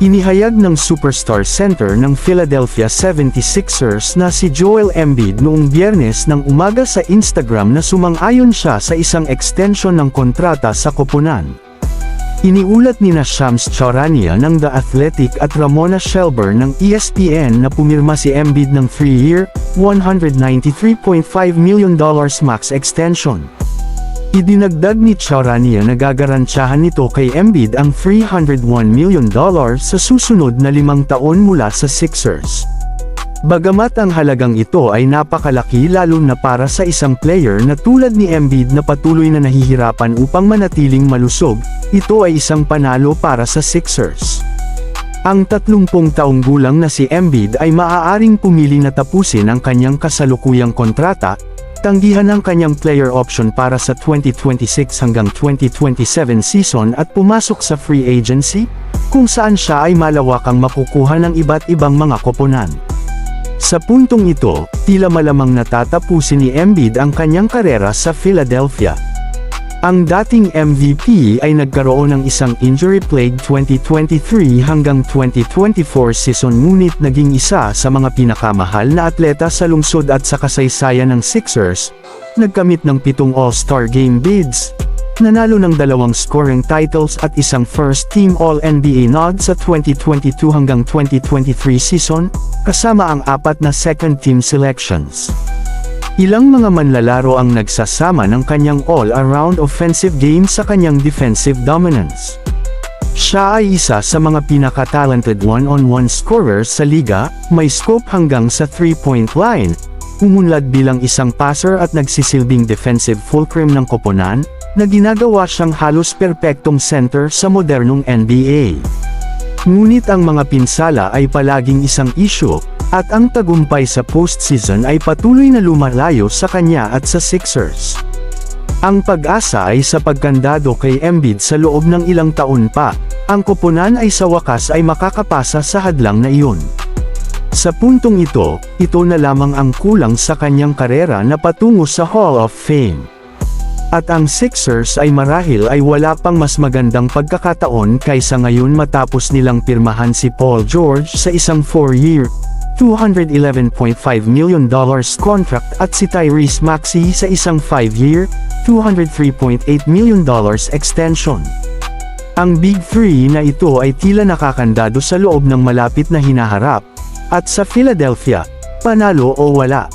Inihayag ng superstar center ng Philadelphia 76ers na si Joel Embiid noong Biyernes ng umaga sa Instagram na sumang-ayon siya sa isang extension ng kontrata sa koponan. Iniulat nina Shams Charania ng The Athletic at Ramona Shelburne ng ESPN na pumirma si Embiid ng 3-year, $193.5 million max extension. Idinagdag ni Charania na gagarantyahan nito kay Embiid ang $301 million sa susunod na 5 taon mula sa Sixers. Bagamat ang halagang ito ay napakalaki lalo na para sa isang player na tulad ni Embiid na patuloy na nahihirapan upang manatiling malusog, ito ay isang panalo para sa Sixers. Ang 30 taong gulang na si Embiid ay maaaring pumili na tapusin ang kanyang kasalukuyang kontrata, tanggihan ang kanyang player option para sa 2026 hanggang 2027 season at pumasok sa free agency, kung saan siya ay malawakang makukuha ng iba't ibang mga koponan. Sa puntong ito, tila malamang natatapusin ni Embiid ang kanyang karera sa Philadelphia. Ang dating MVP ay nagkaroon ng isang injury-plagued 2023 hanggang 2024 season ngunit naging isa sa mga pinakamahal na atleta sa lungsod at sa kasaysayan ng Sixers, nagkamit ng 7 All-Star Game bids, nanalo ng 2 scoring titles at isang first-team All-NBA nod sa 2022 hanggang 2023 season, kasama ang 4 na second-team selections. Ilang mga manlalaro ang nagsasama ng kanyang all-around offensive game sa kanyang defensive dominance. Siya ay isa sa mga pinaka-talented one-on-one scorers sa liga, may scope hanggang sa 3-point line, umunlad bilang isang passer at nagsisilbing defensive fulcrum ng koponan, na ginagawa siyang halos perpektong center sa modernong NBA. Ngunit ang mga pinsala ay palaging isang issue, at ang tagumpay sa postseason ay patuloy na lumalayo sa kanya at sa Sixers. Ang pag-asa ay sa pagkandado kay Embiid sa loob ng ilang taon pa, ang koponan ay sa wakas ay makakapasa sa hadlang na iyon. Sa puntong ito, ito na lamang ang kulang sa kanyang karera na patungo sa Hall of Fame. At ang Sixers ay marahil ay wala pang mas magandang pagkakataon kaysa ngayon matapos nilang pirmahan si Paul George sa isang 4-year, $211.5 million contract at si Tyrese Maxey sa isang 5-year, $203.8 million extension. Ang Big Three na ito ay tila nakakandado sa loob ng malapit na hinaharap, at sa Philadelphia, panalo o wala.